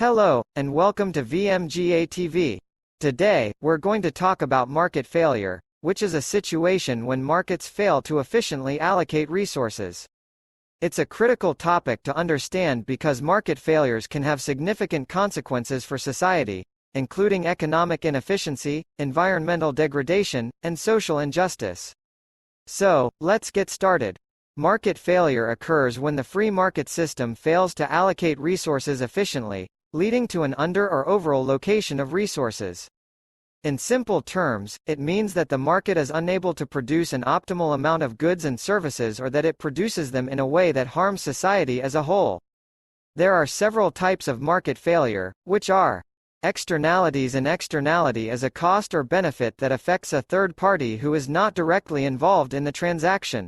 Hello, and welcome to VMGA TV. Today, we're going to talk about market failure, which is a situation when markets fail to efficiently allocate resources. It's a critical topic to understand because market failures can have significant consequences for society, including economic inefficiency, environmental degradation, and social injustice. So, let's get started. Market failure occurs when the free market system fails to allocate resources efficiently, leading to an under- or over-allocation of resources. In simple terms, it means that the market is unable to produce an optimal amount of goods and services, or that it produces them in a way that harms society as a whole. There are several types of market failure, which are externalities. An externality is a cost or benefit that affects a third party who is not directly involved in the transaction.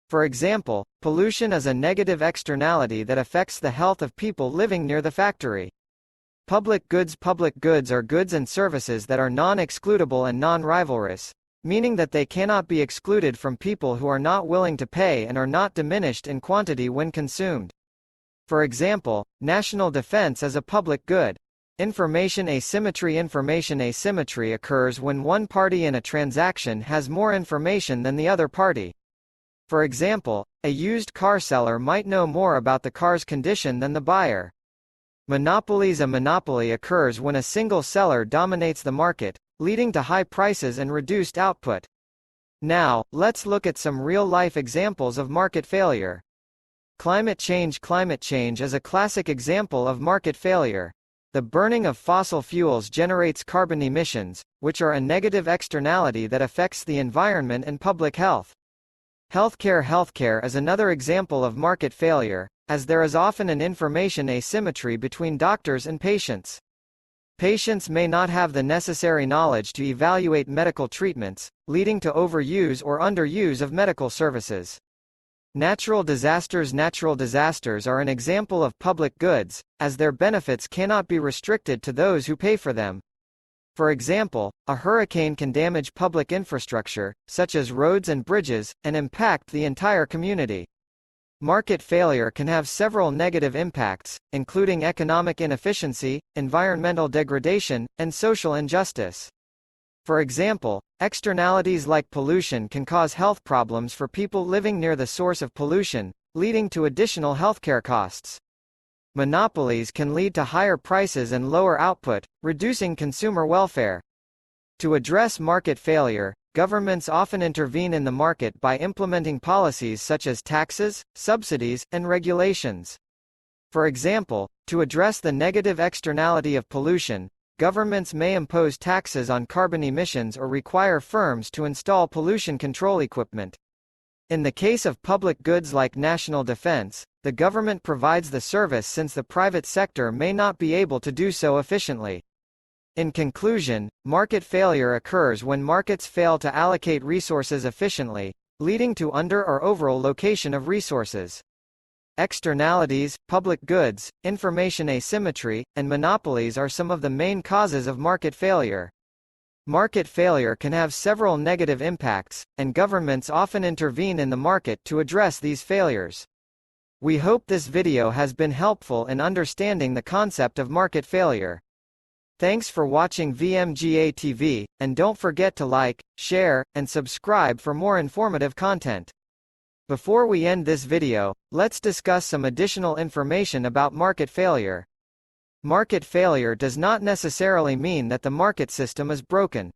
For example, pollution is a negative externality that affects the health of people living near the factory. Public goods. Public goods are goods and services that are non-excludable and non-rivalrous, meaning that they cannot be excluded from people who are not willing to pay and are not diminished in quantity when consumed. For example, national defense is a public good. Information asymmetry. Information asymmetry occurs when one party in a transaction has more information than the other party. For example, a used car seller might know more about the car's condition than the buyer. Monopolies. A monopoly occurs when a single seller dominates the market, leading to high prices and reduced output. Now, let's look at some real-life examples of market failure. Climate change. Climate change is a classic example of market failure. The burning of fossil fuels generates carbon emissions, which are a negative externality that affects the environment and public health. Healthcare. Healthcare is another example of market failure, as there is often an information asymmetry between doctors and patients. Patients may not have the necessary knowledge to evaluate medical treatments, leading to overuse or underuse of medical services. Natural disasters. Natural disasters are an example of public goods, as their benefits cannot be restricted to those who pay for them. For example, a hurricane can damage public infrastructure, such as roads and bridges, and impact the entire community. Market failure can have several negative impacts, including economic inefficiency, environmental degradation, and social injustice. For example, externalities like pollution can cause health problems for people living near the source of pollution, leading to additional healthcare costs. Monopolies can lead to higher prices and lower output, reducing consumer welfare. To address market failure, governments often intervene in the market by implementing policies such as taxes, subsidies, and regulations. For example, to address the negative externality of pollution, governments may impose taxes on carbon emissions or require firms to install pollution control equipment. In the case of public goods like national defense, the government provides the service since the private sector may not be able to do so efficiently. In conclusion, market failure occurs when markets fail to allocate resources efficiently, leading to under- or over-allocation of resources. Externalities, public goods, information asymmetry, and monopolies are some of the main causes of market failure. Market failure can have several negative impacts, and governments often intervene in the market to address these failures. We hope this video has been helpful in understanding the concept of market failure. Thanks for watching VMGA TV, and don't forget to like, share, and subscribe for more informative content. Before we end this video, let's discuss some additional information about market failure. Market failure does not necessarily mean that the market system is broken.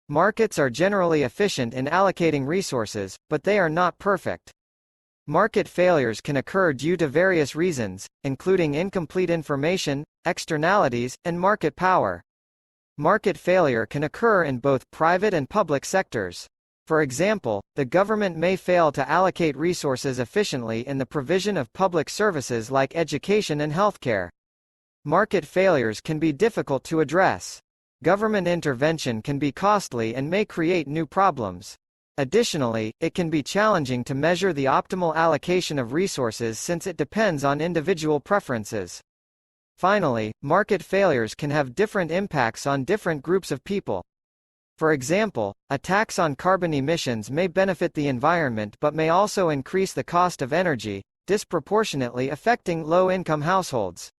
Markets are generally efficient in allocating resources, but they are not perfect. Market failures can occur due to various reasons, including incomplete information, externalities, and market power. Market failure can occur in both private and public sectors. For example, the government may fail to allocate resources efficiently in the provision of public services like education and healthcare. Market failures can be difficult to address. Government intervention can be costly and may create new problems. Additionally, it can be challenging to measure the optimal allocation of resources since it depends on individual preferences. Finally, market failures can have different impacts on different groups of people. For example, a tax on carbon emissions may benefit the environment but may also increase the cost of energy, disproportionately affecting low-income households.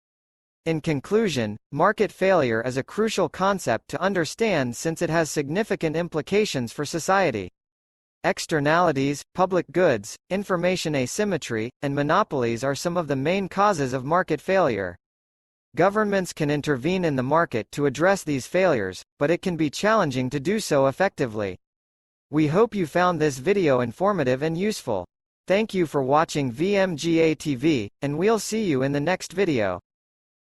In conclusion, market failure is a crucial concept to understand since it has significant implications for society. Externalities, public goods, information asymmetry, and monopolies are some of the main causes of market failure. Governments can intervene in the market to address these failures, but it can be challenging to do so effectively. We hope you found this video informative and useful. Thank you for watching VMGA TV, and we'll see you in the next video.